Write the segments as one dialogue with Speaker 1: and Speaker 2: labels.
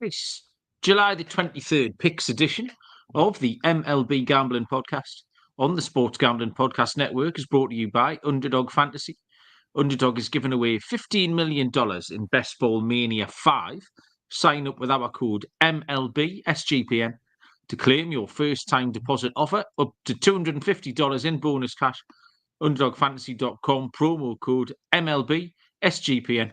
Speaker 1: It's July the 23rd, Picks edition of the MLB Gambling Podcast on the Sports Gambling Podcast Network is brought to you by Underdog Fantasy. Underdog is giving away $15 million in Best Ball Mania 5. Sign up with our code MLB SGPN to claim your first-time deposit offer up to $250 in bonus cash. UnderdogFantasy.com, promo code MLB SGPN.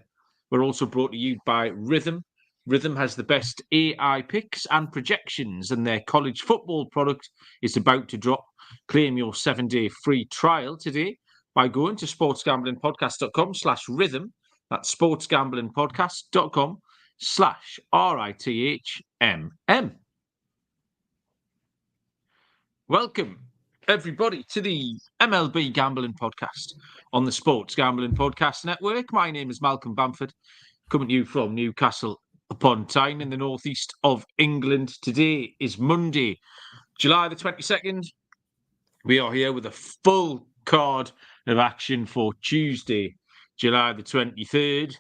Speaker 1: We're also brought to you by Rhythm. Rhythm has the best AI picks and projections, and their college football product is about to drop. Claim your 7-day free trial today by going to sportsgamblingpodcast.com/rhythm. That's sportsgamblingpodcast.com/RITHMM. Welcome, everybody, to the MLB Gambling Podcast on the Sports Gambling Podcast Network. My name is Malcolm Bamford, coming to you from Newcastle upon Tyne in the northeast of England. Today is Monday, July the 22nd. We are here with a full card of action for Tuesday, July the 23rd.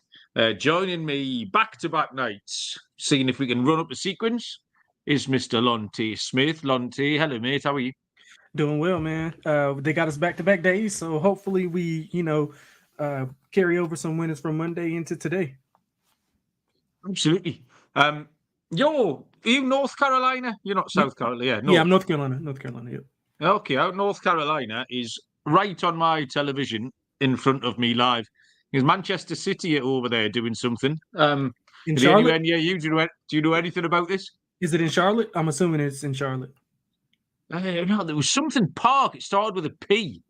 Speaker 1: Joining me back-to-back nights, seeing if we can run up the sequence, is Mr. Lonte Smith. Lonte, hello, mate. How are you?
Speaker 2: Doing well, man. They got us back-to-back days, so hopefully we, carry over some winners from Monday into today.
Speaker 1: Absolutely. Are you North Carolina? You're not South Carolina, yeah.
Speaker 2: Yeah, I'm North Carolina. Yep.
Speaker 1: Okay, out North Carolina is right on my television in front of me live. Is Manchester City over there doing something?
Speaker 2: In Charlotte?
Speaker 1: Do you know anything about this?
Speaker 2: Is it in Charlotte? I'm assuming it's in Charlotte.
Speaker 1: No, there was something park. It started with a P.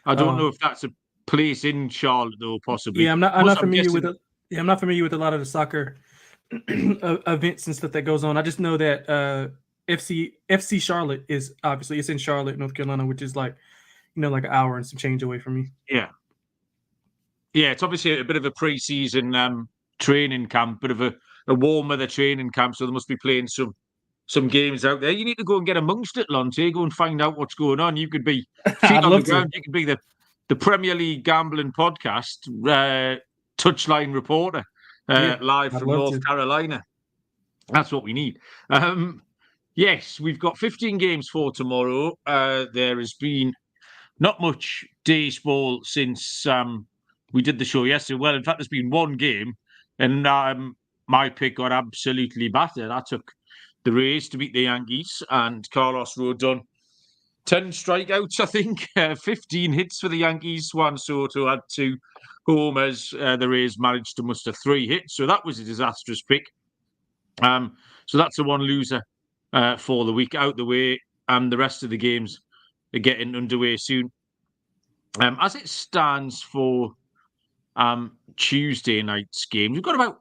Speaker 1: I don't know if that's a place in Charlotte, though, possibly.
Speaker 2: Yeah, I'm not familiar with it. Yeah, I'm not familiar with a lot of the soccer events and stuff that goes on. I just know that FC Charlotte is obviously it's in Charlotte, North Carolina, which is like an hour and some change away from me.
Speaker 1: Yeah, it's obviously a bit of a pre-season training camp, bit of a warm weather training camp. So they must be playing some games out there. You need to go and get amongst it, Lonte. Go and find out what's going on. You could be feet on the ground. You could be the Premier League Gambling Podcast touchline reporter live from North Carolina. That's what we need. Yes, we've got 15 games for tomorrow. There has been not much baseball since we did the show yesterday. Well, in fact, there's been one game, and my pick got absolutely battered. I took the Rays to beat the Yankees, and Carlos Rodon, 10 strikeouts, I think, 15 hits for the Yankees. Juan Soto had 2 homers. The Rays managed to muster 3 hits, so that was a disastrous pick. So that's a one loser for the week out the way, and the rest of the games are getting underway soon. As it stands for Tuesday night's games, we've got about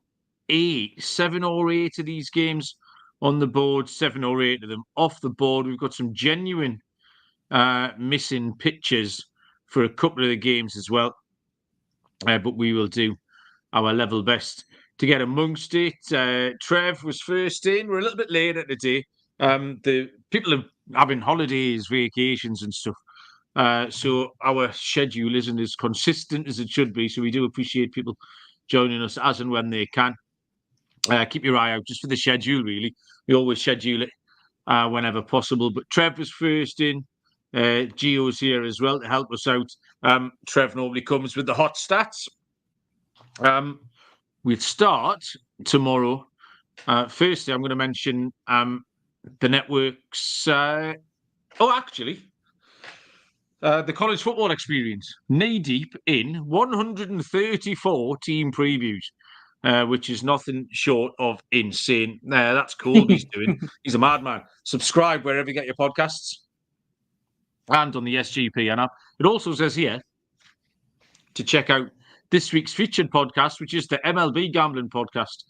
Speaker 1: 7 or 8 of these games on the board, 7 or 8 of them off the board. We've got some genuine missing pitchers for a couple of the games as well. But we will do our level best to get amongst it. Trev was first in. We're a little bit later today. The people are having holidays, vacations and stuff. So our schedule isn't as consistent as it should be. So we do appreciate people joining us as and when they can. Keep your eye out just for the schedule, really. We always schedule it whenever possible. But Trev was first in. Gio's here as well to help us out. Trev normally comes with the hot stats. We'll start tomorrow. Firstly, I'm going to mention the network's... the college football experience. Knee-deep in 134 team previews, which is nothing short of insane. That's cool. He's doing. He's a madman. Subscribe wherever you get your podcasts and on the SGPN app. It also says here to check out this week's featured podcast, which is the MLB Gambling Podcast.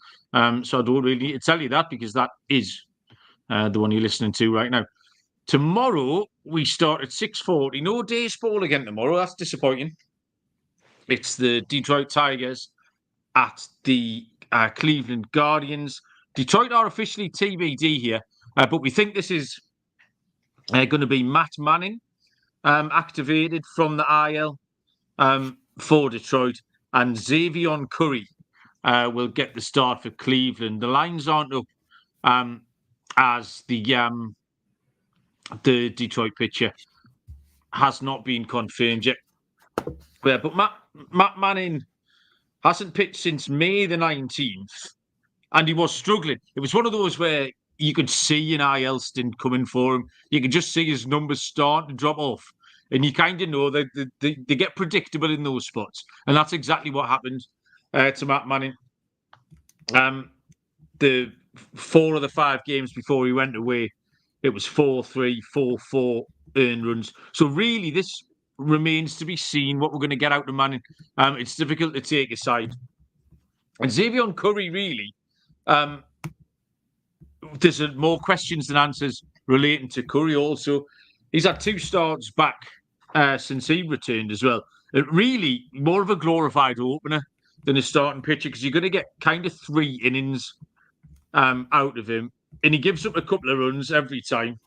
Speaker 1: So I don't really need to tell you that because that is the one you're listening to right now. Tomorrow, we start at 6:40. No baseball again tomorrow. That's disappointing. It's the Detroit Tigers at the Cleveland Guardians. Detroit are officially TBD here, but we think this is going to be Matt Manning activated from the IL for Detroit, and Xavier Curry will get the start for Cleveland. The lines aren't up as the Detroit pitcher has not been confirmed yet. Yeah, but Matt Manning hasn't pitched since May the 19th, and he was struggling. It was one of those where you could see an IL stint coming for him. You could just see his numbers starting to drop off. And you kind of know that they get predictable in those spots. And that's exactly what happened to Matt Manning. The 4 of the 5 games before he went away, it was 4-3, 4-4 earned runs. So really, this remains to be seen what we're going to get out of Manning. It's difficult to take a side. And Xavier Curry, really, there's more questions than answers relating to Curry also. He's had 2 starts back since he returned as well. Really, more of a glorified opener than a starting pitcher, because you're going to get kind of 3 innings out of him, and he gives up a couple of runs every time.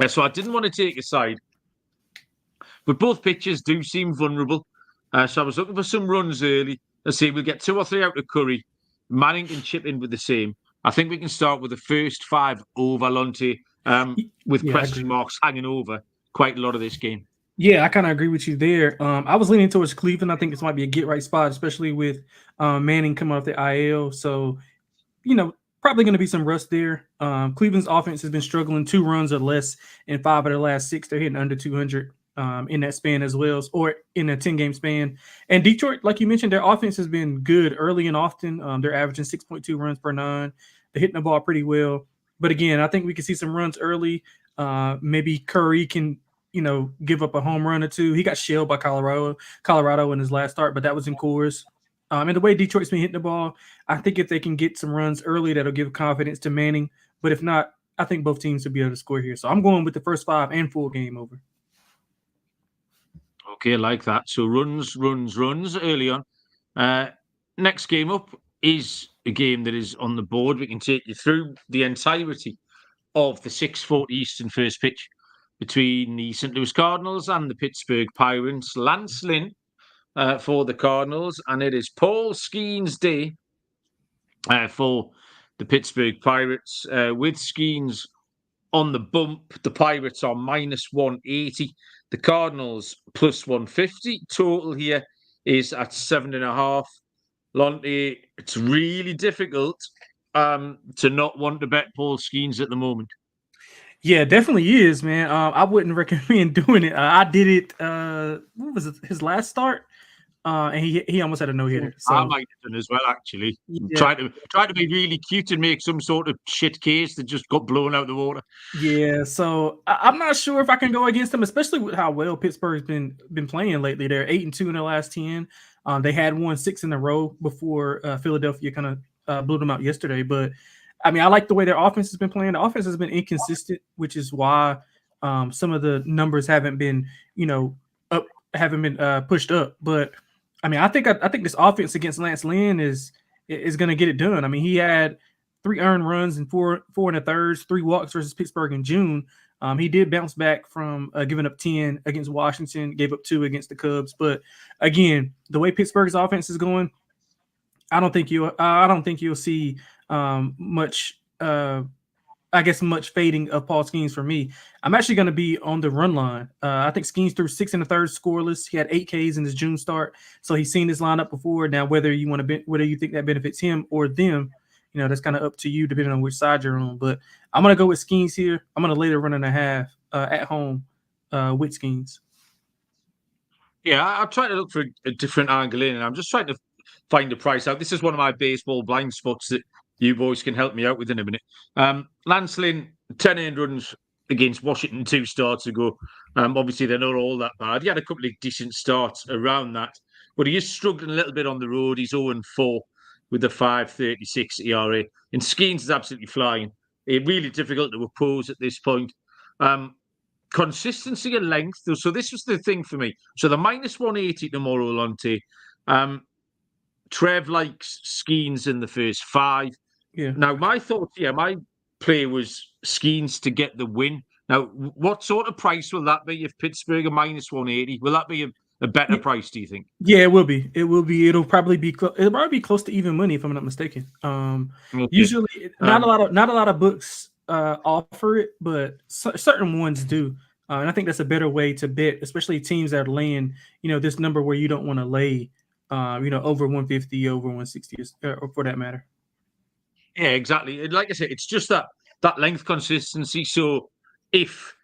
Speaker 1: So I didn't want to take a side. But both pitchers do seem vulnerable. So I was looking for some runs early. Let's see, we'll get 2 or 3 out of Curry. Manning can chip in with the same. I think we can start with the first 5 over Lonte, with question marks hanging over quite a lot of this game.
Speaker 2: Yeah, I kind of agree with you there. I was leaning towards Cleveland. I think this might be a get-right spot, especially with Manning coming off the IL. So, probably going to be some rust there. Cleveland's offense has been struggling, 2 runs or less in 5 of their last 6. They're hitting under 200 in that span as well, or in a 10-game span. And Detroit, like you mentioned, their offense has been good early and often. They're averaging 6.2 runs per 9. They're hitting the ball pretty well. But again, I think we can see some runs early. Maybe Curry can, give up a home run or 2. He got shelled by Colorado in his last start, but that was in Coors. And the way Detroit's been hitting the ball, I think if they can get some runs early, that'll give confidence to Manning. But if not, I think both teams will be able to score here. So I'm going with the first 5 and full game over.
Speaker 1: Okay, like that. So runs early on. Next game up is a game that is on the board. We can take you through the entirety of the 6:40 Eastern first pitch between the St. Louis Cardinals and the Pittsburgh Pirates. Lance Lynn for the Cardinals, and it is Paul Skenes day for the Pittsburgh Pirates. With Skenes on the bump, the Pirates are minus 180. The Cardinals plus 150. Total here is at 7.5. Lonte, it's really difficult to not want to bet Paul Skenes at the moment.
Speaker 2: Yeah, definitely is, man. I wouldn't recommend doing it. I did it. What was it? His last start, and he almost had a no-hitter. So
Speaker 1: I might have done as well, actually. Yeah. Try to be really cute and make some sort of shit case that just got blown out of the water.
Speaker 2: Yeah, so I'm not sure if I can go against them, especially with how well Pittsburgh's been playing lately. They're 8-2 in their last 10. They had won 6 in a row before Philadelphia kind of blew them out yesterday. But I mean, I like the way their offense has been playing. The offense has been inconsistent, which is why some of the numbers haven't been, pushed up. But I mean, I think this offense against Lance Lynn is going to get it done. I mean, he had 3 earned runs and 4 1/3, 3 walks versus Pittsburgh in June. He did bounce back from giving up 10 against Washington, gave up 2 against the Cubs. But again, the way Pittsburgh's offense is going, I don't think you'll see much fading of Paul Skenes for me. I'm actually going to be on the run line. I think Skenes threw 6 1/3 scoreless. He had 8 Ks in his June start, so he's seen this lineup before. Now, whether you think that benefits him or them, that's kind of up to you, depending on which side you're on. But I'm going to go with Skenes here. I'm going to lay the 1.5 at home with Skenes.
Speaker 1: Yeah, I'll try to look for a different angle in, and I'm just trying to find the price out. This is one of my baseball blind spots that you boys can help me out with in a minute. Lance Lynn, 10 earned runs against Washington 2 starts ago. Obviously, they're not all that bad. He had a couple of decent starts around that, but he is struggling a little bit on the road. He's 0-4 with the 5.36 ERA. And Skenes is absolutely flying. It's really difficult to oppose at this point. Consistency and length. So this was the thing for me. So the minus 180 tomorrow, Lonte. Trev likes Skenes in the first 5.
Speaker 2: Yeah.
Speaker 1: Now, my play was Skenes to get the win. Now, what sort of price will that be if Pittsburgh are minus 180? Will that be a better price, do you think?
Speaker 2: Yeah, it will be. It will be. It'll probably be close to even money if I'm not mistaken.
Speaker 1: Okay.
Speaker 2: Usually not a lot of books offer it, but certain ones do. And I think that's a better way to bet, especially teams that are laying, this number where you don't want to lay, over 150, over 160, or for that matter.
Speaker 1: Yeah, exactly. Like I said, it's just that length consistency. So if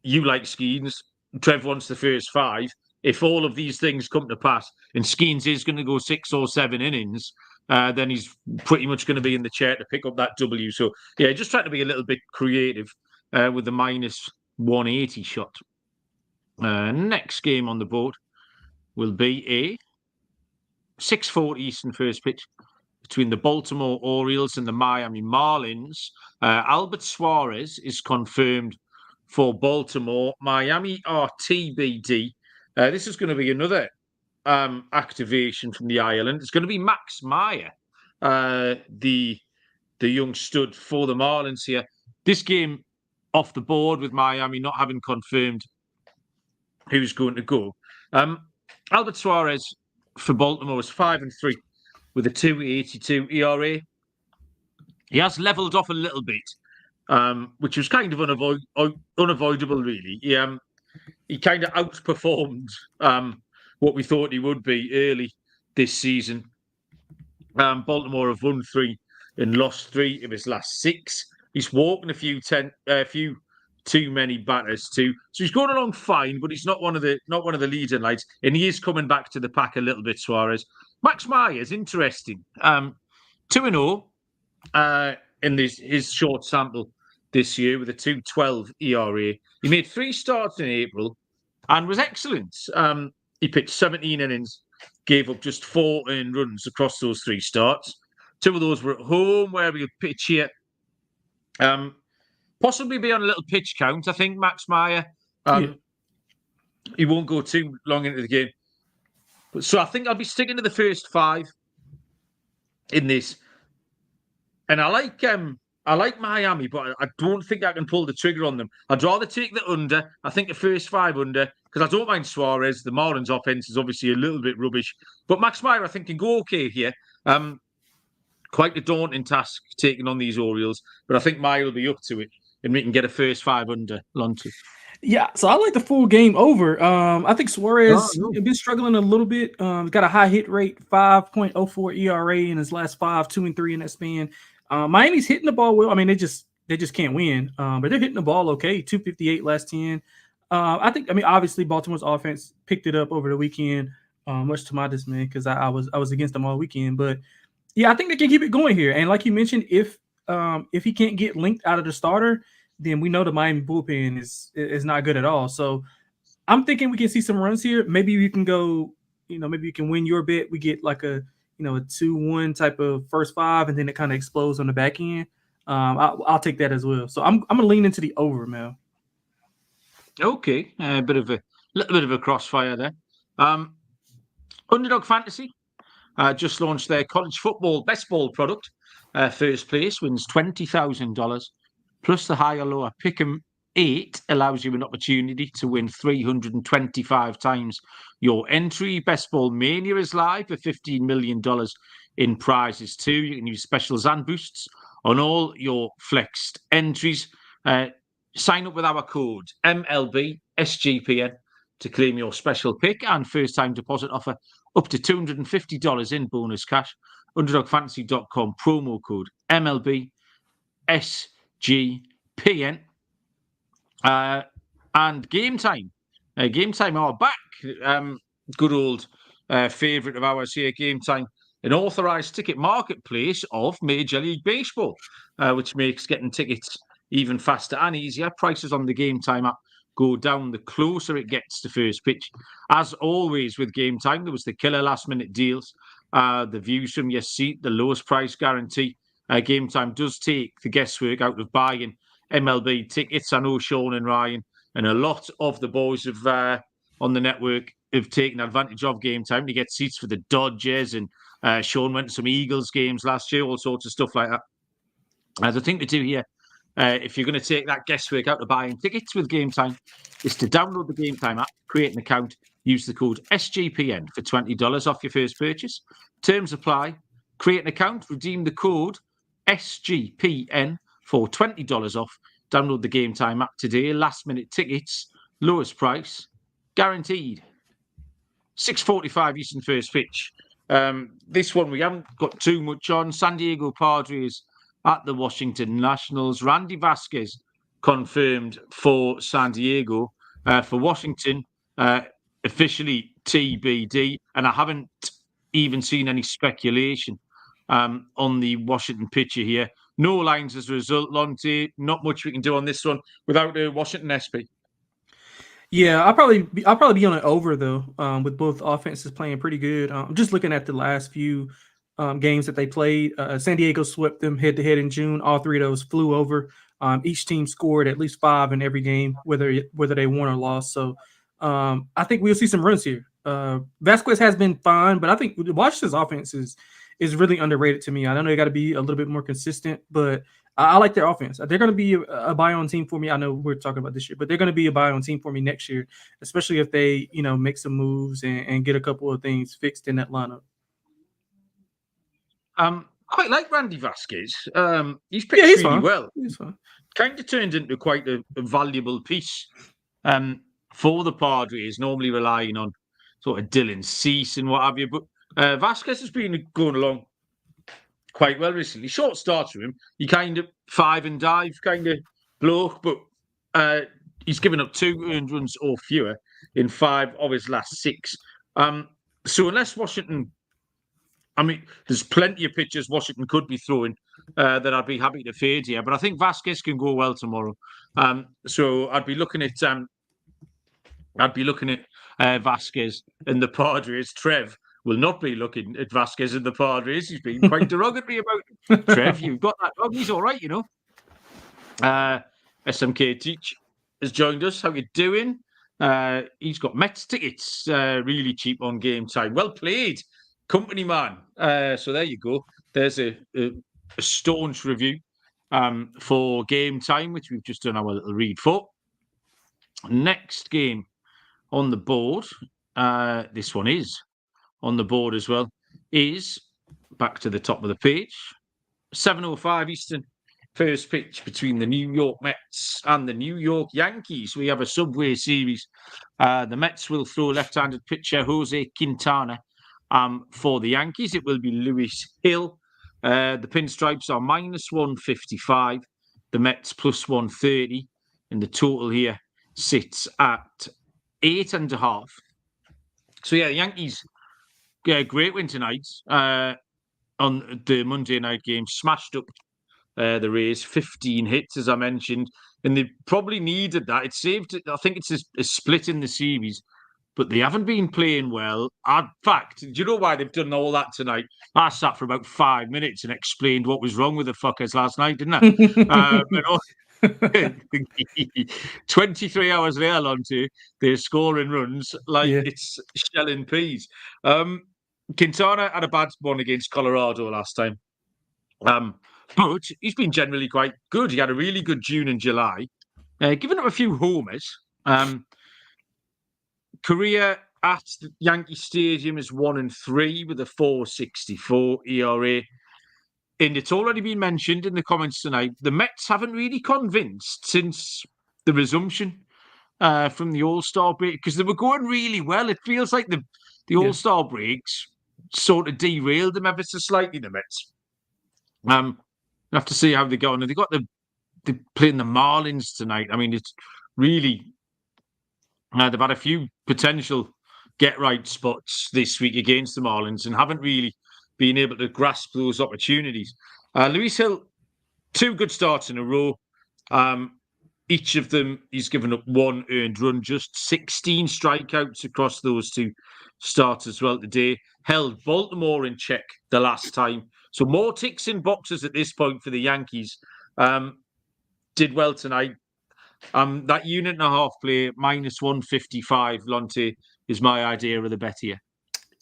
Speaker 1: you like Skenes, Trev wants the first 5. If all of these things come to pass and Skenes is going to go 6 or 7 innings, then he's pretty much going to be in the chair to pick up that W. So, yeah, just trying to be a little bit creative with the minus 180 shot. Next game on the board will be a 6:40 Eastern first pitch between the Baltimore Orioles and the Miami Marlins. Albert Suarez is confirmed for Baltimore. Miami are TBD. This is going to be another activation from the island. It's going to be Max Meyer, the young stud for the Marlins here. This game off the board with Miami not having confirmed who's going to go. Albert Suarez for Baltimore is 5-3 with a 2.82 ERA. He has levelled off a little bit, which was kind of unavoidable, really. He kind of outperformed what we thought he would be early this season. Baltimore have won 3 and lost 3 of his last 6. He's walking a few too many batters too, so he's going along fine. But he's not one of the leading lights, and he is coming back to the pack a little bit. Suarez, Max Meyer is interesting. 2-0 in his short sample this year with a 2.12 ERA. He made 3 starts in April and was excellent. He pitched 17 innings, gave up just 4 earned runs across those 3 starts. 2 of those were at home, where we'll pitch here. Possibly be on a little pitch count, I think, Max Meyer. He won't go too long into the game. So I think I'll be sticking to the first 5 in this. And I like Miami, but I don't think I can pull the trigger on them. I'd rather take the under. I think the first 5 under, because I don't mind Suarez. The Marlins offense is obviously a little bit rubbish. But Max Meyer, I think, can go okay here. Quite a daunting task taking on these Orioles, but I think Meyer will be up to it, and we can get a first 5 under, Lonte.
Speaker 2: Yeah, so I like the full game over. I think Suarez has been struggling a little bit. Got a high hit rate, 5.04 ERA in his last 5, 2 and 3 in that span. Miami's hitting the ball well. I mean, they just can't win. But they're hitting the ball okay. 258 last 10. Obviously Baltimore's offense picked it up over the weekend, much to my dismay, because I was against them all weekend. But yeah, I think they can keep it going here. And like you mentioned, if he can't get linked out of the starter, then we know the Miami bullpen is not good at all. So I'm thinking we can see some runs here. Maybe we can go, maybe you can win your bet. We get like a 2-1 type of first 5, and then it kind of explodes on the back end. I'll take that as well. So I'm gonna lean into the over, Mel.
Speaker 1: Okay, a little bit of a crossfire there. Underdog Fantasy just launched their college football best ball product. First place wins $20,000, plus the higher lower pick'em 8 allows you an opportunity to win 325 times your entry. Best Ball Mania is live with $15 million in prizes too. You can use specials and boosts on all your flexed entries. Sign up with our code MLB SGPN to claim your special pick and first-time deposit offer up to $250 in bonus cash. UnderdogFantasy.com, promo code MLB SGPN. And Game Time. Game Time are back. Good old favourite of ours here, Game Time. An authorised ticket marketplace of Major League Baseball, which makes getting tickets even faster and easier. Prices on the Game Time app go down the closer it gets to first pitch. As always with Game Time, there was the killer last-minute deals, the views from your seat, the lowest price guarantee. Game Time does take the guesswork out of buying MLB tickets. I know Sean and Ryan and a lot of the boys on the network have taken advantage of Game Time to get seats for the Dodgers, and Sean went to some Eagles games last year, all sorts of stuff like that. As I think to do here, if you're going to take that guesswork out of buying tickets with Game Time, is to download the Game Time app, create an account, Use the code SGPN for $20 off your first purchase. Terms apply. Create an account, redeem the code SGPN for $20 off. Download the Game Time app today. Last minute tickets, lowest price, guaranteed. 6:45 Eastern first pitch. This one we haven't got too much on. San Diego Padres at the Washington Nationals. Randy Vasquez confirmed for San Diego. For Washington, officially TBD. And I haven't even seen any speculation on the Washington pitcher here. No lines as a result, Lonte. Not much we can do on this one without a Washington SP.
Speaker 2: Yeah, I'll probably be on an over though. With both offenses playing pretty good. I'm just looking at the last few games that they played. San Diego swept them head to head in June. All three of those flew over. Each team scored at least 5 in every game, whether they won or lost. So I think we'll see some runs here. Vasquez has been fine, but I think Washington's offense is really underrated to me. I know they got to be a little bit more consistent, but I like their offense. They're going to be a buy-on team for me. I know we're talking about this year, but they're going to be a buy-on team for me next year, especially if they, make some moves and get a couple of things fixed in that lineup.
Speaker 1: Quite like Randy Vasquez. He's pitched really
Speaker 2: fine.
Speaker 1: well.
Speaker 2: He's fine.
Speaker 1: Kind of turned into quite a valuable piece for the Padres, normally relying on sort of Dylan Cease and what have you. But Vasquez has been going along quite well recently. Short starts for him. He kind of 5 and dive kind of bloke, but he's given up 2 earned runs or fewer in 5 of his last 6. So unless Washington, there's plenty of pitchers Washington could be throwing that I'd be happy to fade here, but I think Vasquez can go well tomorrow. So I'd be looking at Vasquez and the Padres. Trev will not be looking at Vasquez and the Padres. He's been quite derogatory about it. Trev, you've got that dog. He's all right, SMK Teach has joined us. How you doing? He's got Mets tickets, really cheap on Game Time. Well played, company man. So there you go. There's a staunch review for Game Time, which we've just done our little read for. Next game on the board, this one is on the board as well, is back to the top of the page. 7:05 Eastern, first pitch between the New York Mets and the New York Yankees. We have a Subway Series. The Mets will throw left-handed pitcher Jose Quintana. For the Yankees, it will be Luis Hill. The pinstripes are -155. The Mets +130. And the total here sits at 8.5. So yeah, the Yankees get a great win tonight on the Monday night game. Smashed up the Rays, 15 hits, as I mentioned. And they probably needed that. It saved, I think it's a split in the series, but they haven't been playing well. In fact, do you know why they've done all that tonight? I sat for about 5 minutes and explained what was wrong with the fuckers last night, didn't I? 23 hours later, Lonte, they're scoring runs like it's shelling peas. Quintana had a bad one against Colorado last time. But he's been generally quite good. He had a really good June and July, giving up a few homers. Career at the Yankee Stadium is 1-3 with a 4.64 ERA. And it's already been mentioned in the comments tonight, the Mets haven't really convinced since the resumption from the All-Star break, because they were going really well. It feels like the All-Star breaks sort of derailed them ever so slightly, the Mets. We'll have to see how they go. And they've got they're playing the Marlins tonight. It's really... they've had a few potential get-right spots this week against the Marlins and haven't really been able to grasp those opportunities. Luis Hill, 2 good starts in a row. Each of them, he's given up 1 earned run, just 16 strikeouts across those 2 starts as well today. Held Baltimore in check the last time. So more ticks in boxes at this point for the Yankees. Did well tonight. That unit and a half play, -155, Lonte, is my idea of the bet here.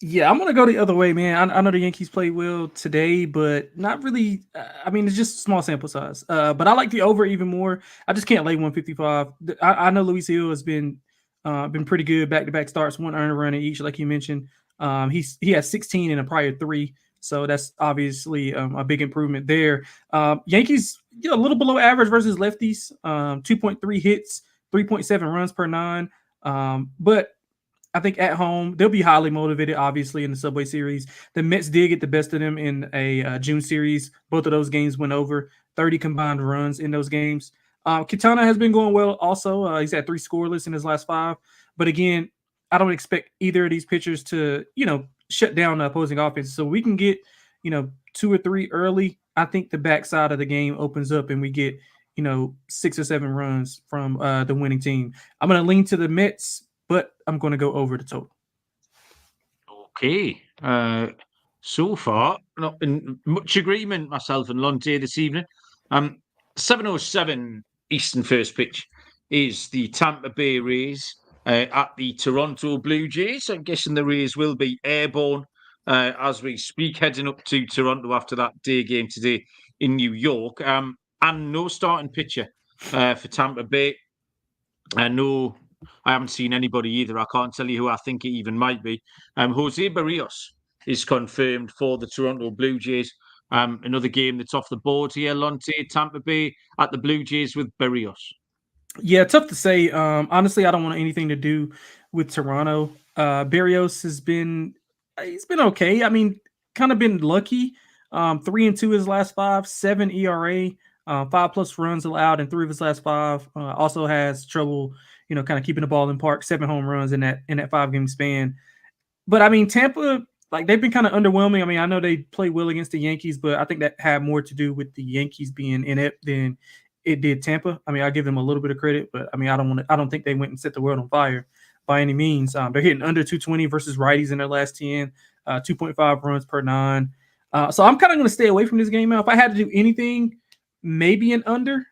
Speaker 2: Yeah, I'm going to go the other way, man. I know the Yankees played well today, but not really. It's just a small sample size. But I like the over even more. I just can't lay 155. I know Luis Hill has been Been pretty good back-to-back starts, 1 earned run in each, like you mentioned. He has 16 in a prior 3, so that's obviously a big improvement there. Yankees, a little below average versus lefties. 2.3 hits, 3.7 runs per 9. But I think at home they'll be highly motivated. Obviously, in the Subway Series, the Mets did get the best of them in a June series. Both of those games went over 30 combined runs in those games. Quintana has been going well also. He's had 3 scoreless in his last 5. But again, I don't expect either of these pitchers to, shut down the opposing offense. So we can get, 2 or 3 early. I think the backside of the game opens up and we get, 6 or 7 runs from the winning team. I'm going to lean to the Mets, but I'm going to go over the total.
Speaker 1: Okay. So far, not in much agreement, myself and Lonte this evening. 7:07 Eastern first pitch is the Tampa Bay Rays at the Toronto Blue Jays. I'm guessing the Rays will be airborne as we speak, heading up to Toronto after that day game today in New York. And no starting pitcher for Tampa Bay. No, I haven't seen anybody either. I can't tell you who I think it even might be. Jose Barrios is confirmed for the Toronto Blue Jays. Another game that's off the board here, Lonte, Tampa Bay at the Blue Jays with Barrios.
Speaker 2: Yeah, tough to say. Honestly, I don't want anything to do with Toronto. Barrios he's been okay. I mean, kind of been lucky. 3-2 his last 5, 7 ERA, 5+ runs allowed in 3 of his last 5. Also has trouble, kind of keeping the ball in park. 7 home runs in that 5-game span. But I mean, Tampa, like they've been kind of underwhelming. I mean, I know they play well against the Yankees, but I think that had more to do with the Yankees being inept than it did Tampa. I mean, I give them a little bit of credit, but I mean, I don't think they went and set the world on fire by any means. They're hitting under 220 versus righties in their last 10, 2.5 runs per 9. So I'm kind of going to stay away from this game now. If I had to do anything, maybe an under,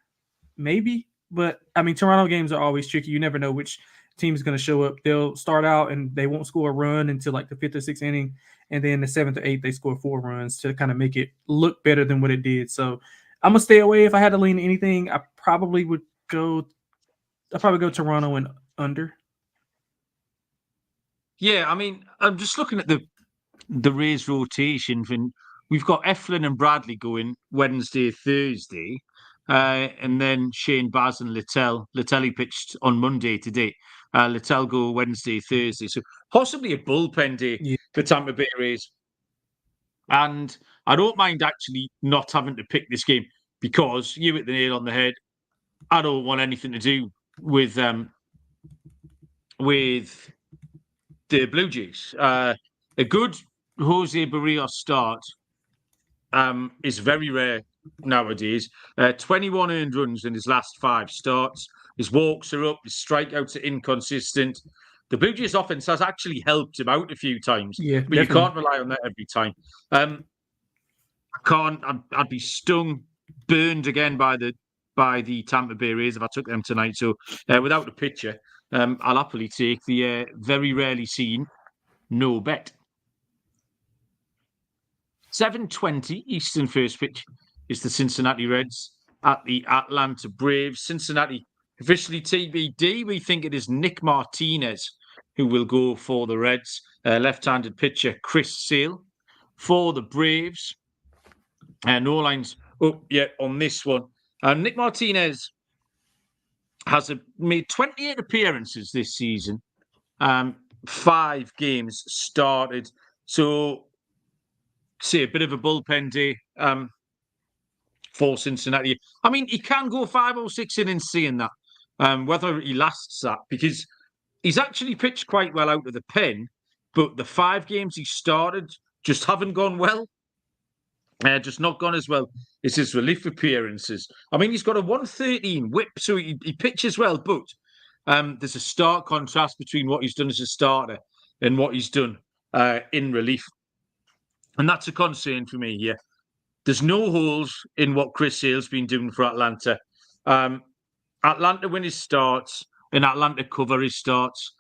Speaker 2: maybe. But I mean, Toronto games are always tricky. You never know which team is going to show up. They'll start out and they won't score a run until like the 5th or 6th inning, and then the 7th or 8th they score 4 runs to kind of make it look better than what it did. So I'm gonna stay away. If I had to lean anything, I probably would go. I'd probably go Toronto and under.
Speaker 1: Yeah, I mean, I'm just looking at the Rays rotation. We've got Eflin and Bradley going Wednesday, Thursday, and then Shane Baz and Littell. Littell he pitched on Monday today. Littell go Wednesday, Thursday. So possibly a bullpen day for Tampa Bay Rays. And I don't mind actually not having to pick this game because you hit the nail on the head. I don't want anything to do with the Blue Jays. A good Jose Barrios start is very rare nowadays. 21 earned runs in his last 5 starts. His walks are up. His strikeouts are inconsistent. The Blue Jays offense has actually helped him out a few times, but definitely. You can't rely on that every time. I'd be burned again by the Tampa Bay Rays if I took them tonight. So without a pitcher, I'll happily take the very rarely seen no bet. 7:20 Eastern first pitch is the Cincinnati Reds at the Atlanta Braves. Cincinnati officially TBD. We think it is Nick Martinez who will go for the Reds. Left-handed pitcher Chris Sale for the Braves. No lines up yet on this one. Nick Martinez has made 28 appearances this season. 5 games started. So, say a bit of a bullpen day for Cincinnati. I mean, he can go 5 or 6 innings seeing that. Whether he lasts that, because he's actually pitched quite well out of the pen, but the 5 games he started just haven't gone well. Just not gone as well as his relief appearances. I mean, he's got a 113 whip, so he pitches well, but there's a stark contrast between what he's done as a starter and what he's done in relief. And that's a concern for me here. There's no holes in what Chris Sale's been doing for Atlanta. Atlanta win his starts, and Atlanta cover his starts.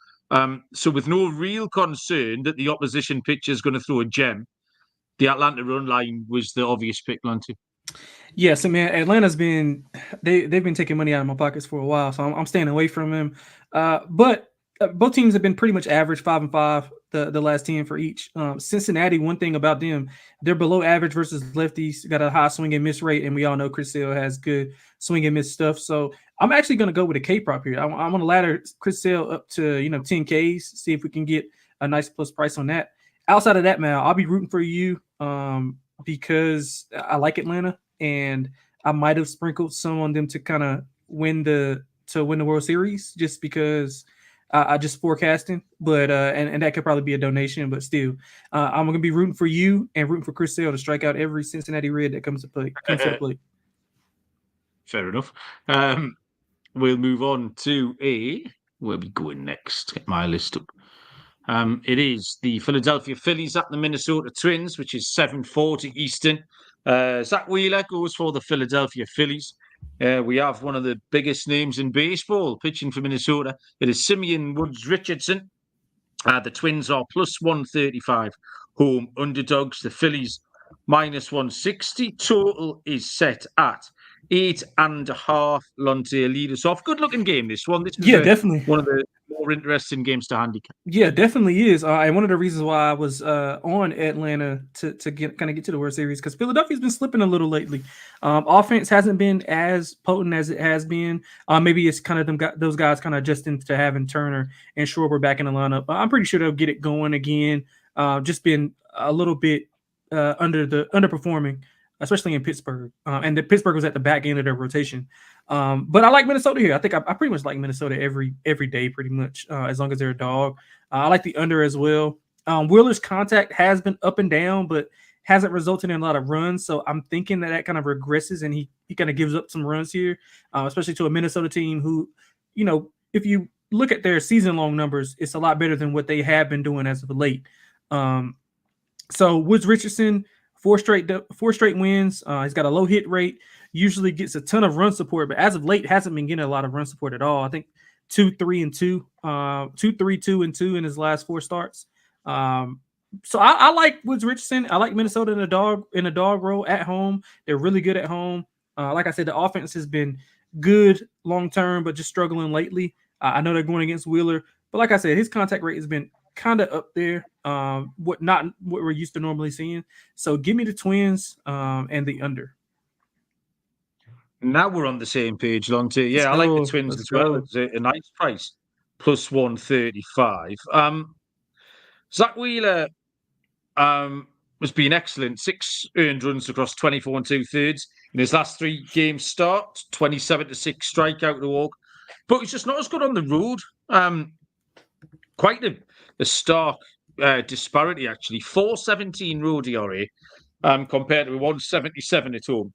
Speaker 1: So with no real concern that the opposition pitcher is going to throw a gem, the Atlanta run line was the obvious pick, Lonte.
Speaker 2: Yeah, so man, Atlanta's been they've been taking money out of my pockets for a while, so I'm staying away from them. But both teams have been pretty much average 5-5 the last 10 for each. Cincinnati, one thing about them, they're below average versus lefties, got a high swing and miss rate, and we all know Chris Sale has good swing and miss stuff. So I'm actually going to go with a K prop here. I want to ladder Chris Sale up to 10 Ks, see if we can get a nice plus price on that. Outside of that, Mal, I'll be rooting for you because I like Atlanta, and I might have sprinkled some on them to kind of win the World Series just because I just forecasting, but and that could probably be a donation, but still, I'm gonna be rooting for you and rooting for Chris Sale to strike out every Cincinnati Red that comes to play.
Speaker 1: Fair enough. We'll move on to where we going next? Get my list up. It is the Philadelphia Phillies at the Minnesota Twins, which is 7:40 Eastern. Zach Wheeler goes for the Philadelphia Phillies. We have one of the biggest names in baseball pitching for Minnesota. It is Simeon Woods Richardson. The Twins are plus 135 home underdogs. The Phillies minus 160. Total is set at 8.5. Lonte lead us off. Good looking game, this one. This is
Speaker 2: definitely
Speaker 1: one of the more interesting games to handicap.
Speaker 2: Yeah, definitely is. And one of the reasons why I was on Atlanta to get to the World Series, because Philadelphia's been slipping a little lately. Offense hasn't been as potent as it has been. Maybe it's kind of those guys kind of adjusting to having Turner and Schwarber back in the lineup. I'm pretty sure they'll get it going again. Just been a little bit underperforming, especially in Pittsburgh. And the Pittsburgh was at the back end of their rotation. But I like Minnesota here. I think I pretty much like Minnesota every day, pretty much, as long as they're a dog. I like the under as well. Wheeler's contact has been up and down, but hasn't resulted in a lot of runs. So I'm thinking that kind of regresses and he kind of gives up some runs here, especially to a Minnesota team who, if you look at their season-long numbers, it's a lot better than what they have been doing as of late. So Woods Richardson, four straight wins. He's got a low hit rate. Usually gets a ton of run support, but as of late hasn't been getting a lot of run support at all. I think 2-3-2, 2-3-2-2 in his last 4 starts. So I like Woods Richardson. I like Minnesota in a dog role at home. They're really good at home. Like I said, the offense has been good long term, but just struggling lately. I know they're going against Wheeler, but like I said, his contact rate has been kind of up there. What we're used to normally seeing. So give me the Twins and the under.
Speaker 1: Now we're on the same page, Lonte. Yeah, I like the Twins as well. It's a nice price, plus 135. Zach Wheeler has been excellent. 6 earned runs across 24 2/3 in his last 3 games start. 27-6 strikeout to walk, but he's just not as good on the road. Quite a stark disparity actually. 4.17 road ERA compared to 1.77 at home.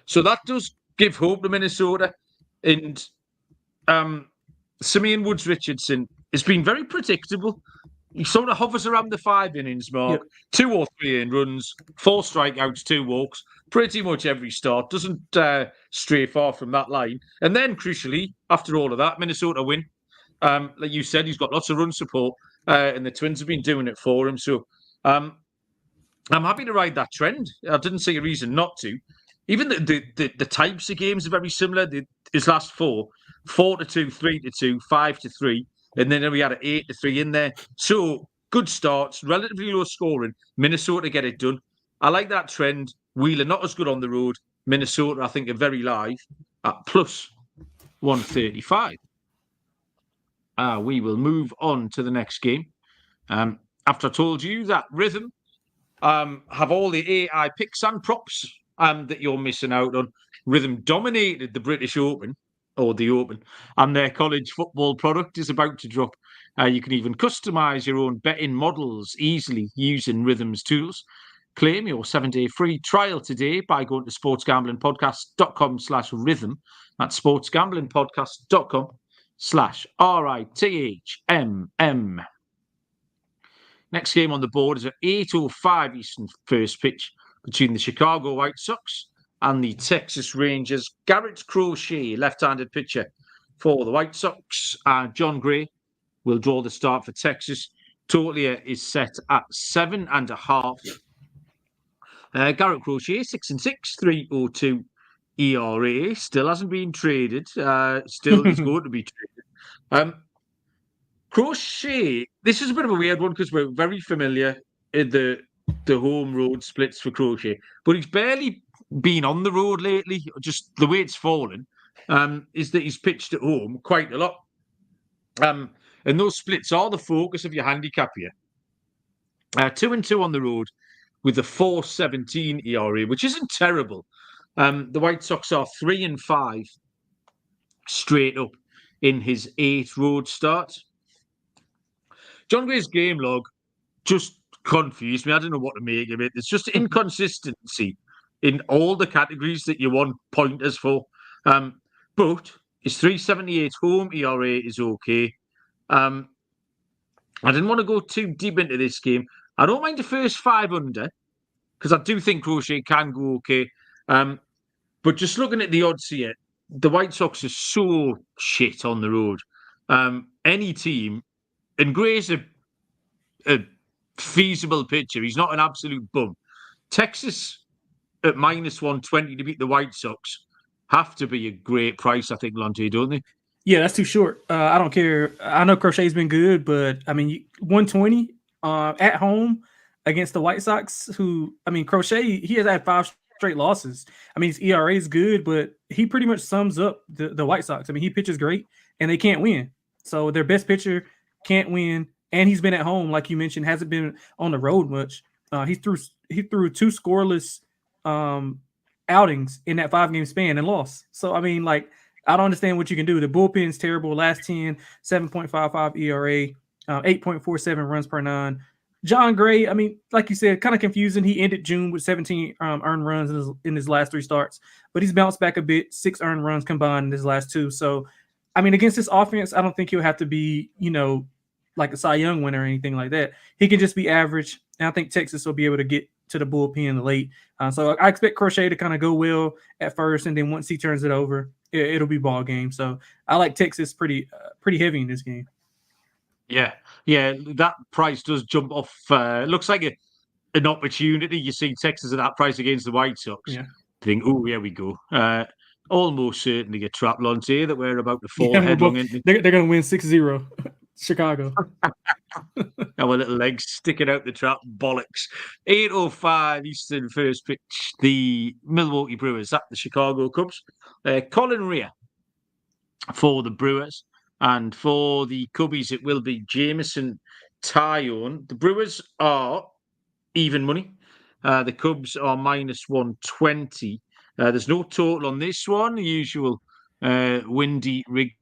Speaker 1: So that does give hope to Minnesota. And Simeon Woods Richardson has been very predictable. He sort of hovers around the 5 innings mark, 2 or 3 earned runs, 4 strikeouts, 2 walks, pretty much every start. Doesn't stray far from that line. And then, crucially, after all of that, Minnesota win. Like you said, he's got lots of run support, and the Twins have been doing it for him. So I'm happy to ride that trend. I didn't see a reason not to. Even the types of games are very similar. His last 4, 4-2, 3-2, 5-3, and then we had an 8-3 in there. So good starts, relatively low scoring. Minnesota get it done. I like that trend. Wheeler not as good on the road. Minnesota, I think, are very live at plus 135. We will move on to the next game. After I told you that Rhythm have all the AI picks and props that you're missing out on. Rhythm dominated the British Open, or the Open, and their college football product is about to drop. You can even customize your own betting models easily using Rhythm's tools. Claim your 7-day free trial today by going to sportsgamblingpodcast.com/rhythm. That's sportsgamblingpodcast.com/RITHMM. Next game on the board is at 8:05 Eastern first pitch between the Chicago White Sox and the Texas Rangers. Garrett Crochet, left-handed pitcher for the White Sox. John Gray will draw the start for Texas. Total is set at 7.5. Garrett Crochet, 6-6, 3.02 ERA. Still hasn't been traded. Still is going to be traded. Crochet, this is a bit of a weird one because we're very familiar in the home road splits for Crochet, but he's barely been on the road lately. Just the way it's fallen is that he's pitched at home quite a lot. And those splits are the focus of your handicap here. 2-2 on the road with a 4.17 ERA, which isn't terrible. The White Sox are 3-5 straight up in his 8 road starts. John Gray's game log just confused me. I don't know what to make of it. It's just inconsistency in all the categories that you want pointers for. But his 3.78 home ERA is okay. I didn't want to go too deep into this game. I don't mind the first 5 under, because I do think Crochet can go okay. But just looking at the odds here, the White Sox are so shit on the road. Any team, and Gray's a feasible pitcher. He's not an absolute bum. Texas at -120 to beat the White Sox have to be a great price, I think, Lonte, don't they?
Speaker 2: Yeah, that's too short. I don't care. I know Crochet's been good, but I mean, 120 at home against the White Sox, who, I mean, Crochet, he has had 5 straight losses. I mean, his ERA is good, but he pretty much sums up the White Sox. I mean, he pitches great, and they can't win. So their best pitcher can't win, and he's been at home, like you mentioned, hasn't been on the road much. He threw 2 scoreless outings in that 5-game span and lost. So I mean, like, I don't understand what you can do. The bullpen's terrible. Last 10, 7.55 ERA, 8.47 runs per 9. John Gray, I mean, like you said, kind of confusing. He ended June with 17 earned runs in his last 3 starts, but he's bounced back a bit, 6 earned runs combined in his last 2. So, I mean, against this offense, I don't think he'll have to be, like a Cy Young winner or anything like that. He can just be average, and I think Texas will be able to get to the bullpen late. So I expect Crochet to kind of go well at first, and then once he turns it over, it'll be ball game. So I like Texas pretty heavy in this game.
Speaker 1: Yeah, that price does jump off. Looks like an opportunity. You see Texas at that price against the White Sox.
Speaker 2: Yeah.
Speaker 1: Think, oh, here we go. Almost certainly a trap, Lonte, that we're about to fall
Speaker 2: Yeah,
Speaker 1: headlong into.
Speaker 2: They're going to win 6-0, Chicago.
Speaker 1: Our little legs sticking out the trap, bollocks. 8:05 Eastern first pitch. The Milwaukee Brewers at the Chicago Cubs. Colin Rea for the Brewers. And for the Cubbies, it will be Jameson Taillon. The Brewers are even money. The Cubs are -120. There's no total on this one. The usual windy rig.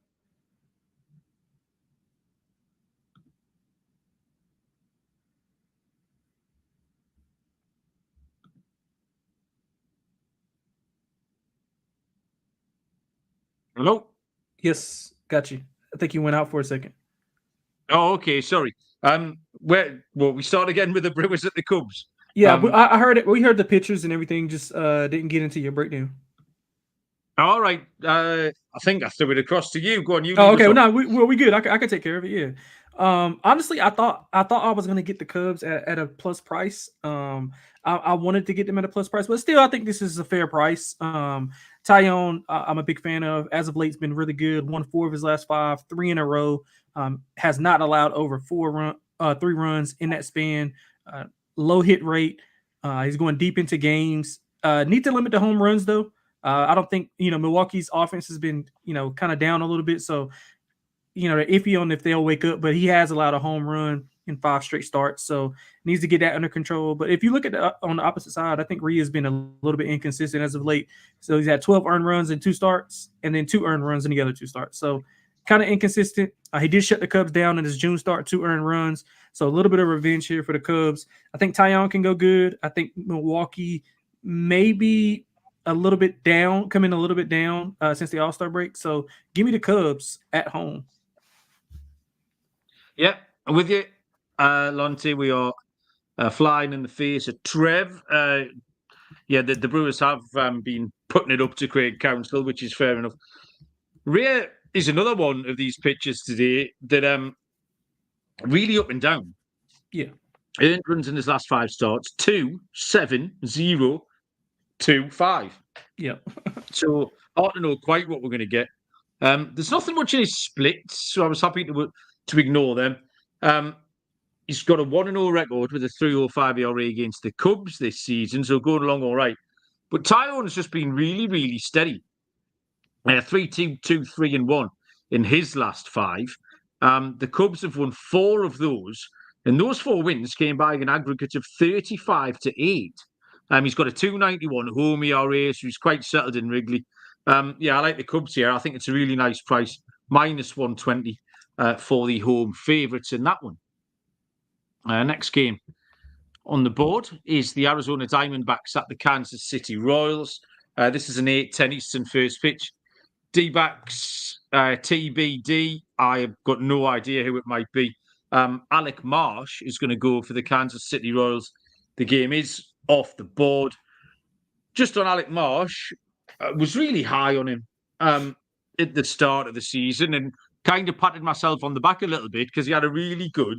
Speaker 1: Hello?
Speaker 2: Yes, got you. I think you went out for a second.
Speaker 1: Oh, okay. Sorry. We start again with the Brewers at the Cubs.
Speaker 2: Yeah, I heard it. We heard the pictures and everything. Just didn't get into your breakdown.
Speaker 1: All right. I think I threw it across to you. Go on. You.
Speaker 2: Oh, okay. Well, no, we good. I can take care of it. Yeah. Honestly, I thought I was gonna get the Cubs at a plus price. I wanted to get them at a plus price, but still, I think this is a fair price. Taillon, I'm a big fan of. As of late, it's been really good. Won 4 of his last 5, 3 in a row. Has not allowed over 3 runs in that span. Low hit rate. He's going deep into games. Need to limit the home runs though. I don't think, Milwaukee's offense has been, kind of down a little bit. So, they're iffy on if they'll wake up, but he has allowed a home run in 5 straight starts. So needs to get that under control. But if you look at on the opposite side, I think Rhea has been a little bit inconsistent as of late. So he's had 12 earned runs in 2 starts and then 2 earned runs in the other 2 starts. So kind of inconsistent. He did shut the Cubs down in his June start, 2 earned runs. So a little bit of revenge here for the Cubs. I think Taillon can go good. I think Milwaukee maybe a little bit down, come in a little bit down since the All-Star break. So give me the Cubs at home.
Speaker 1: Yeah, with you, Lonte. We are flying in the face of Trev. The Brewers have been putting it up to Craig Counsell, which is fair enough. Rea is another one of these pitchers today that really up and down.
Speaker 2: Yeah.
Speaker 1: Earned runs in his last 5 starts, 2, 7, 0, 2, 5.
Speaker 2: Yeah.
Speaker 1: So hard to know quite what we're going to get. There's nothing much in his splits, so I was happy to ignore them. He's got a 1-0 record with a 3.05 ERA against the Cubs this season, so going along all right. But Tyrone's just been really, really steady. 3-2, 2-3-1 in his last 5. The Cubs have won 4 of those, and those 4 wins came by an aggregate of 35-8. He's got a 2.91 home ERA, so he's quite settled in Wrigley. Yeah, I like the Cubs here. I think it's a really nice price, -120 for the home favourites in that one. Next game on the board is the Arizona Diamondbacks at the Kansas City Royals. This is an 8:10 Eastern first pitch. D-backs, TBD. I've got no idea who it might be. Alec Marsh is going to go for the Kansas City Royals. The game is off the board. Just on Alec Marsh, was really high on him at the start of the season and kind of patted myself on the back a little bit because he had a really good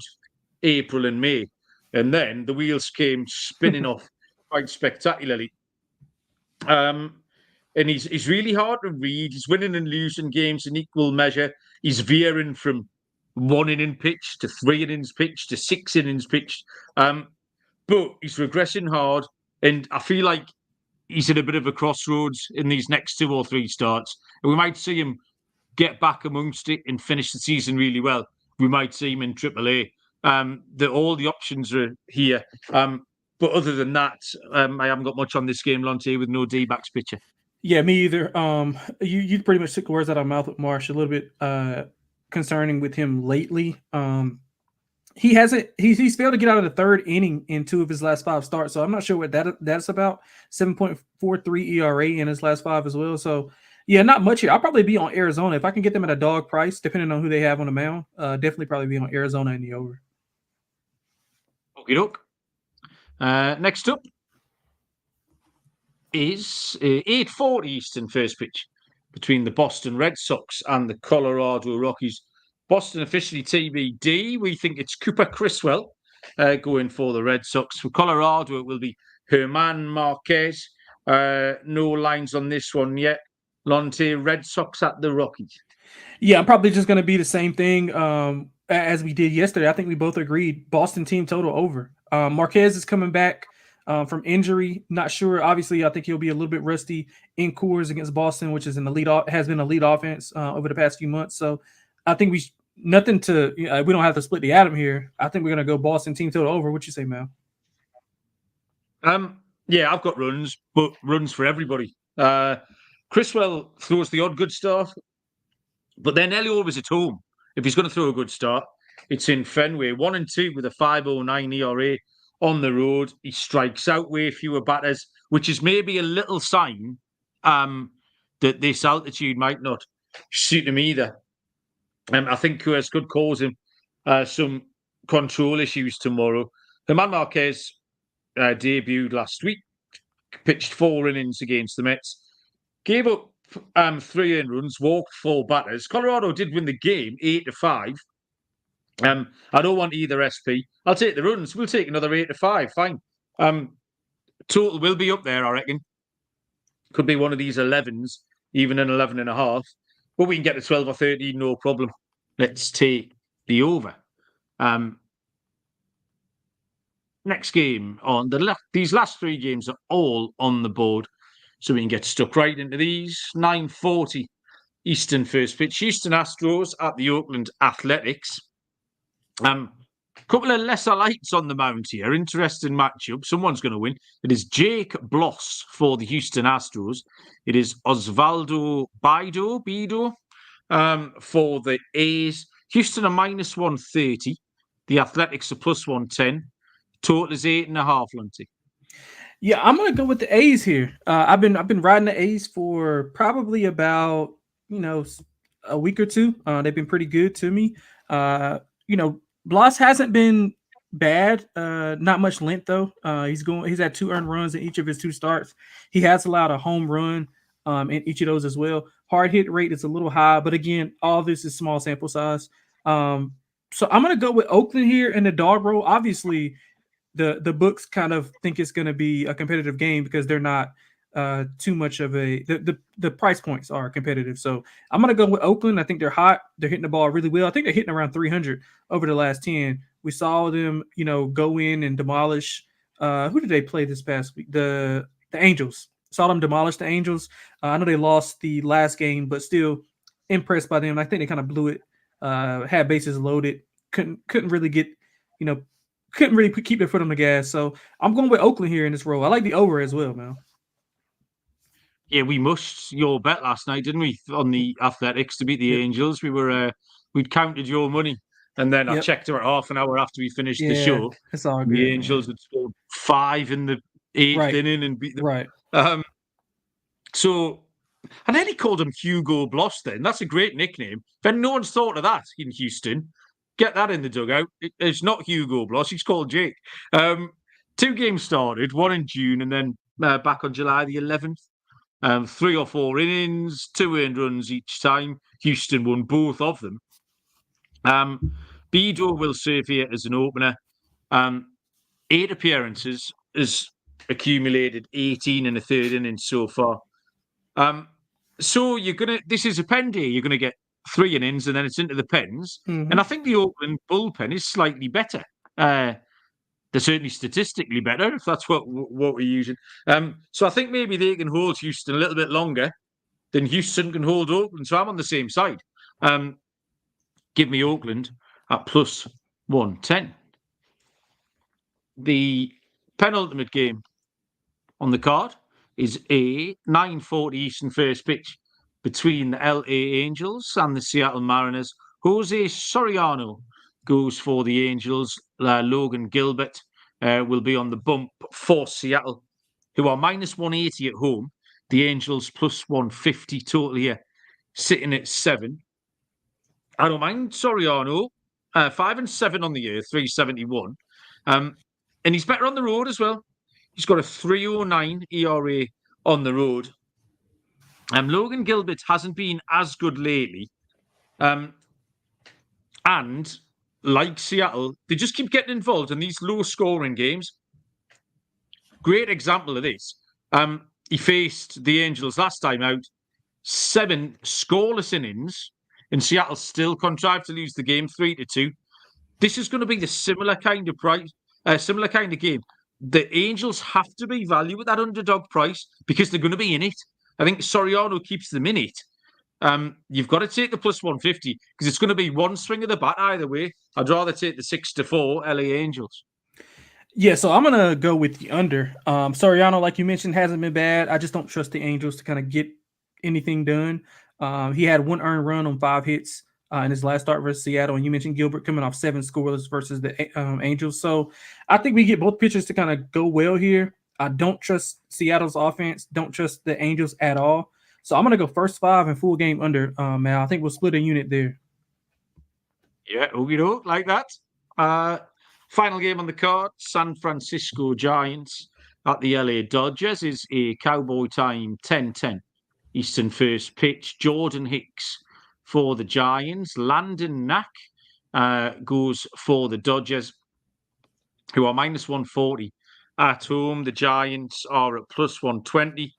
Speaker 1: April and May. And then the wheels came spinning off quite spectacularly. And he's really hard to read. He's winning and losing games in equal measure. He's veering from 1 inning pitch to 3 innings pitch to 6 innings pitch. But he's regressing hard. And I feel like he's at a bit of a crossroads in these next 2 or 3 starts. And we might see him get back amongst it and finish the season really well. We might see him in AAA. All the options are here. But other than that, I haven't got much on this game, Lonte, with no D-backs pitcher.
Speaker 2: Yeah, me either. You pretty much took the words out of my mouth with Marsh. A little bit concerning with him lately. He's failed to get out of the 3rd inning in 2 of his last 5 starts. So I'm not sure what that's about. 7.43 ERA in his last 5 as well. So yeah, not much here. I'll probably be on Arizona if I can get them at a dog price, depending on who they have on the mound. Definitely probably be on Arizona in the over.
Speaker 1: Okie doke. Next up is 8:40 Eastern first pitch between the Boston Red Sox and the Colorado Rockies. Boston officially TBD. We think it's Cooper Criswell going for the Red Sox. For Colorado, it will be German Marquez. No lines on this one yet. Lonte, Red Sox at the Rockies.
Speaker 2: Yeah, I'm probably just going to be the same thing as we did yesterday. I think we both agreed Boston team total over. Marquez is coming back from injury. Not sure. Obviously, I think he'll be a little bit rusty in Coors against Boston, which is has been a lead offense over the past few months. So I think we don't have to split the atom here. I think we're going to go Boston team total over. What you say, Mal?
Speaker 1: Yeah, I've got runs, but runs for everybody. Criswell throws the odd good start, but they're nearly always at home. If he's going to throw a good start, it's in Fenway. 1-2 with a 5.09 ERA on the road. He strikes out way fewer batters, which is maybe a little sign that this altitude might not suit him either. I think Coors could cause him some control issues tomorrow. German Marquez debuted last week, pitched 4 innings against the Mets, gave up 3 earned runs, walked 4 batters. Colorado did win the game 8-5. I don't want either SP. I'll take the runs. We'll take another 8-5. Fine. Total will be up there, I reckon. Could be one of these 11s, even an 11.5. But we can get to 12 or 13, no problem. Let's take the over. Next game on these last 3 games are all on the board, so we can get stuck right into these. 9:40 Eastern first pitch. Houston Astros at the Oakland Athletics. Couple of lesser lights on the mound here. Interesting matchup. Someone's going to win. It is Jake Bloss for the Houston Astros. It is Osvaldo Bido for the A's. Houston are -130. The Athletics are +110. Total is 8.5, Lunty.
Speaker 2: Yeah, I'm gonna go with the A's here. I've been riding the A's for probably about a week or 2. They've been pretty good to me. Bloss hasn't been bad. Not much length though. He's had 2 earned runs in each of his 2 starts. He has allowed a home run in each of those as well. Hard hit rate is a little high, but again, all this is small sample size. So I'm gonna go with Oakland here in the dog roll. Obviously, the books kind of think it's going to be a competitive game because they're not too much of the price points are competitive. So I'm gonna go with Oakland. I think they're hot. They're hitting the ball really well. I think they're hitting around 300 over the last 10. We saw them, go in and demolish. Who did they play this past week? The Angels. Saw them demolish the Angels. I know they lost the last game, but still impressed by them. I think they kind of blew it. Had bases loaded. Couldn't really get, couldn't really keep their foot on the gas. So I'm going with Oakland here in this role. I like the over as well, man.
Speaker 1: Yeah, we mushed your bet last night, didn't we, on the Athletics to beat the Angels? We'd counted your money, and then I checked her half an hour after we finished the show.
Speaker 2: It's all good.
Speaker 1: The Angels had scored 5 in the 8th inning and beat them.
Speaker 2: Right.
Speaker 1: So, and then he called him Hugo Bloss then. That's a great nickname. Then no one's thought of that in Houston. Get that in the dugout. It's not Hugo Bloss. He's called Jake. 2 games started, one in June and then back on July the 11th. 3 or 4 innings, 2 earned runs each time. Houston won both of them. Bedo will serve here as an opener. 8 appearances, has accumulated 18 in the 3rd inning so far. So this is a pen day. You're gonna get 3 innings and then it's into the pens.
Speaker 2: Mm-hmm.
Speaker 1: And I think the Oakland bullpen is slightly better. They're certainly statistically better, if that's what we're using. So I think maybe they can hold Houston a little bit longer than Houston can hold Oakland. So I'm on the same side. Give me Oakland at plus 110. The penultimate game on the card is a 9:40 Eastern first pitch between the LA Angels and the Seattle Mariners. Jose Soriano goes for the Angels. Logan Gilbert will be on the bump for Seattle, who are minus 180 at home. The Angels plus 150 total here, sitting at 7. I don't mind Soriano. 5-7 on the year, 371. And he's better on the road as well. He's got a 3.09 ERA on the road. Logan Gilbert hasn't been as good lately. And like Seattle, they just keep getting involved in these low-scoring games. Great example of this. He faced the Angels last time out, 7 scoreless innings, and Seattle still contrived to lose the game 3-2. This is going to be the similar kind of game. The Angels have to be valued at that underdog price because they're going to be in it. I think Soriano keeps them in it. You've got to take the plus 150 because it's going to be one swing of the bat either way. I'd rather take the 6-4 LA Angels.
Speaker 2: Yeah, so I'm going to go with the under. Soriano, like you mentioned, hasn't been bad. I just don't trust the Angels to kind of get anything done. He had 1 earned run on 5 hits in his last start versus Seattle. And you mentioned Gilbert coming off 7 scoreless versus the Angels. So I think we get both pitchers to kind of go well here. I don't trust Seattle's offense. Don't trust the Angels at all. So I'm going to go first 5 and full game under, Mal. I think we'll split a unit there.
Speaker 1: Yeah, like that. Final game on the card, San Francisco Giants at the LA Dodgers is a Cowboy time 10:10 Eastern first pitch. Jordan Hicks for the Giants. Landon Knack goes for the Dodgers, who are minus 140 at home. The Giants are at plus 120.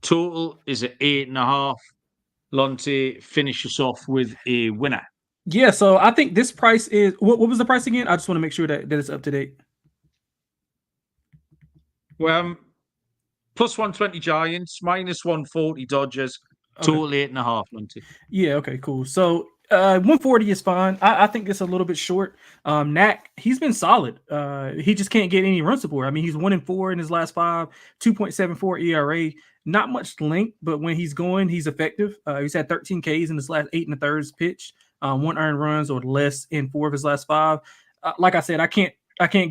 Speaker 1: Total is at 8.5. Lonte finishes off with a winner.
Speaker 2: Yeah, so I think this price is what was the price again? I just want to make sure that it's up to date.
Speaker 1: Well, plus 120 Giants, minus 140 Dodgers, total 8.5, Monty.
Speaker 2: Yeah, okay, cool. So 140 is fine. I think it's a little bit short. Knack, he's been solid. He just can't get any run support. I mean, he's 1-4 in his last 5, 2.74 ERA. Not much length, but when he's going, he's effective. He's had 13 Ks in his last 8 1/3 pitch. 1 earned runs or less in 4 of his last 5. Like I said, I can't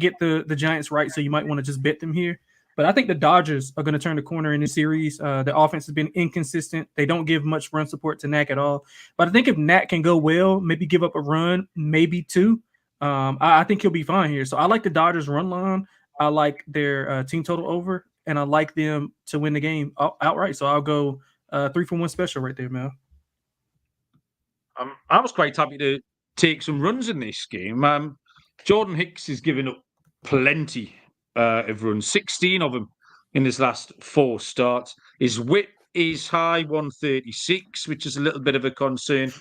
Speaker 2: get the Giants right, so you might want to just bet them here. But I think the Dodgers are going to turn the corner in this series. The offense has been inconsistent. They don't give much run support to Knack at all. But I think if Knack can go well, maybe give up a run, maybe 2, I think he'll be fine here. So I like the Dodgers run line. I like their team total over, and I like them to win the game outright. So I'll go 3-for-1 special right there, Mel.
Speaker 1: I was quite happy to take some runs in this game. Jordan Hicks has given up plenty of runs, 16 of them in his last 4 starts. His whip is high, 136, which is a little bit of a concern.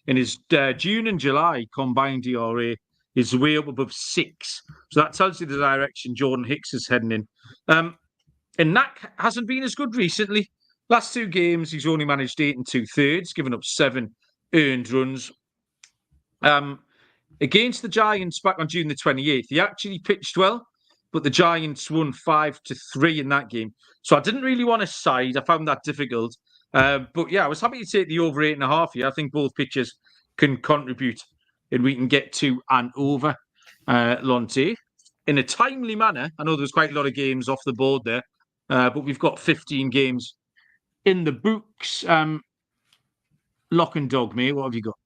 Speaker 1: In his June and July combined ERA is way up above 6. So that tells you the direction Jordan Hicks is heading in. And Knack hasn't been as good recently. Last 2 games, he's only managed 8 2/3, given up 7 earned runs. Against the Giants back on June the 28th, he actually pitched well, but the Giants won 5-3 in that game. So I didn't really want to side. I found that difficult. But yeah, I was happy to take the over 8.5 here. I think both pitchers can contribute and we can get to and over Lonte in a timely manner. I know there's quite a lot of games off the board there, but we've got 15 games in the books. Lock and dog, mate. What have you got?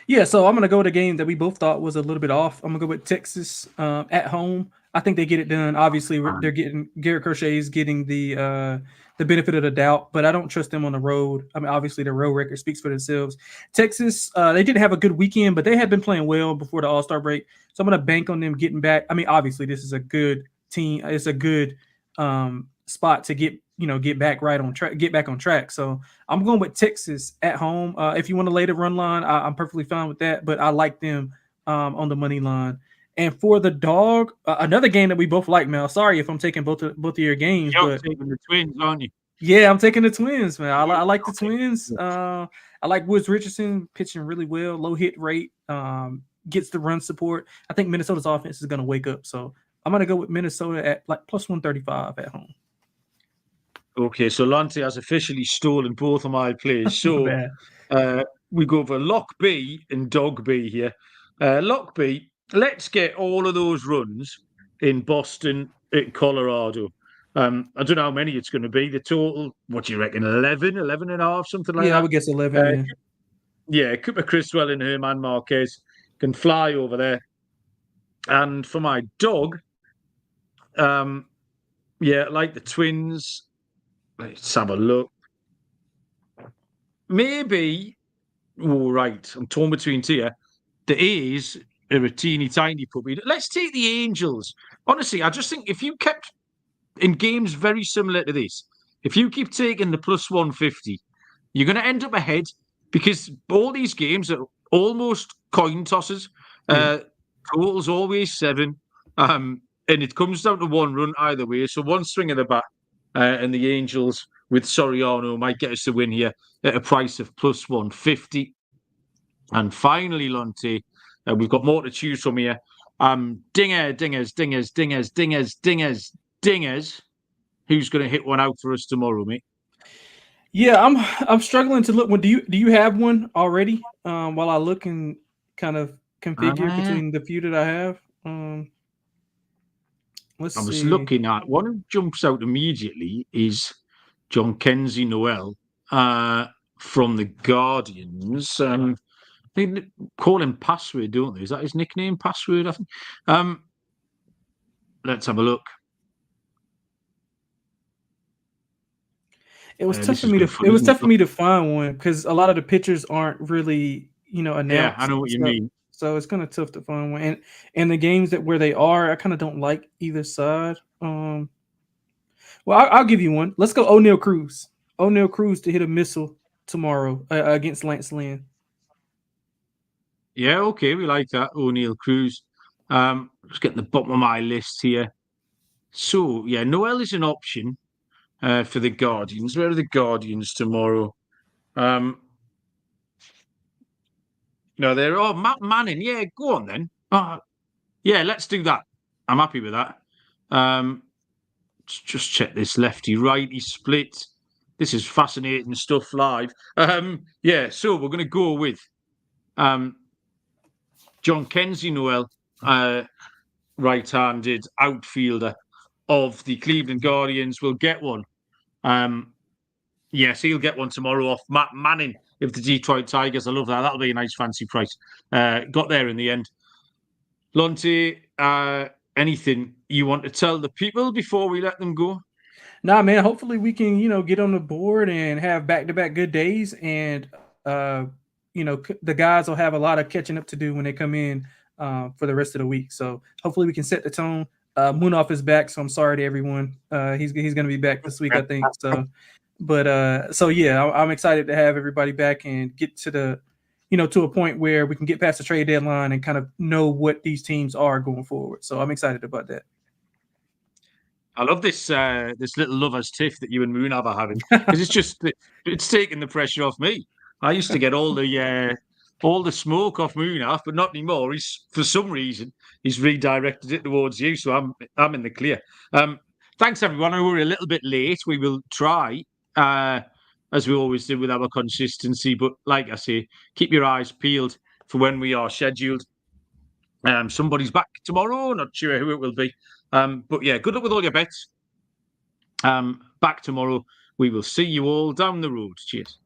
Speaker 2: Yeah, so I'm going to go with a game that we both thought was a little bit off. I'm going to go with Texas at home. I think they get it done. Obviously, they're getting Garrett Crochet's getting the benefit of the doubt, but I don't trust them on the road. I mean, obviously, the road record speaks for themselves. Texas, they didn't have a good weekend, but they had been playing well before the All-Star break, so I'm going to bank on them getting back. I mean, obviously, this is a good team. It's a good spot to get back right on track, get back on track. So I'm going with Texas at home. If you want to lay the run line, I'm perfectly fine with that, but I like them on the money line. And for the dog, another game that we both like, Mel. Sorry if I'm taking both of your games.
Speaker 1: You're taking the Twins, aren't you?
Speaker 2: Yeah, I'm taking the Twins, man. I like the Twins. I like Woods Richardson pitching really well, low hit rate, gets the run support. I think Minnesota's offense is going to wake up. So I'm going to go with Minnesota at like plus 135 at home.
Speaker 1: Okay, so Lonte has officially stolen both of my plays. So we go for Lock B and Dog B here. Lock B, let's get all of those runs in Boston at Colorado. I don't know how many it's going to be. The total, what do you reckon, 11 and a half, something like that?
Speaker 2: Yeah, I would guess 11.
Speaker 1: Yeah, Cooper Criswell and Herman Marquez can fly over there. And for my dog, like the Twins. Let's have a look. Maybe, right, I'm torn between two here. The A's are a teeny tiny puppy. Let's take the Angels. Honestly, I just think if you kept in games very similar to this, if you keep taking the plus 150, you're going to end up ahead because all these games are almost coin tosses. Total's always 7. And it comes down to 1 run either way. So 1 swing of the bat. And the Angels with Soriano might get us the win here at a price of plus 150. And finally, Lonte, we've got more to choose from here. Dingers. Who's going to hit one out for us tomorrow, mate?
Speaker 2: Yeah, I'm struggling to look. Do you have one already? While I look and kind of configure between the few that I have.
Speaker 1: I was looking at one who jumps out immediately is John Kenzie Noel from the Guardians. They call him Password, don't they? Is that his nickname, Password? I think. Let's have a look.
Speaker 2: It was tough for me to. It was tough for me to find one because a lot of the pitchers aren't really, announced.
Speaker 1: Yeah, I know what you mean.
Speaker 2: So it's kind of tough to find one. And the games where they are, I kind of don't like either side. Well, I'll give you one. Let's go O'Neal Cruz. O'Neal Cruz to hit a missile tomorrow against Lance Lynn.
Speaker 1: Yeah, okay, we like that. O'Neal Cruz. Just getting the bottom of my list here. So, yeah, Noel is an option for the Guardians. Where are the Guardians tomorrow? No, they're all Matt Manning. Yeah, go on then. Yeah, let's do that. I'm happy with that. Just check this lefty-righty split. This is fascinating stuff live. Yeah, so we're going to go with John Kenzie Noel, right-handed outfielder of the Cleveland Guardians. Will get one. Yes, he'll get one tomorrow off Matt Manning of the Detroit Tigers. I love that. That'll be a nice fancy price. Got there in the end. Lonte, anything you want to tell the people before we let them go?
Speaker 2: Nah, man. Hopefully we can, get on the board and have back-to-back good days. And, the guys will have a lot of catching up to do when they come in for the rest of the week. So hopefully we can set the tone. Munaf is back, so I'm sorry to everyone. He's going to be back this week, I think. So yeah, I'm excited to have everybody back and get to the, to a point where we can get past the trade deadline and kind of know what these teams are going forward. So I'm excited about that.
Speaker 1: I love this this little lovers tiff that you and Munaf are having, because it's taking the pressure off me. I used to get all the smoke off Munaf, but not anymore. For some reason he's redirected it towards you, so I'm in the clear. Thanks everyone. I know we're a little bit late. We will try, as we always do with our consistency, but like I say, keep your eyes peeled for when we are scheduled. Somebody's back tomorrow. Not sure who it will be. But yeah, good luck with all your bets. Back tomorrow. We will see you all down the road. Cheers.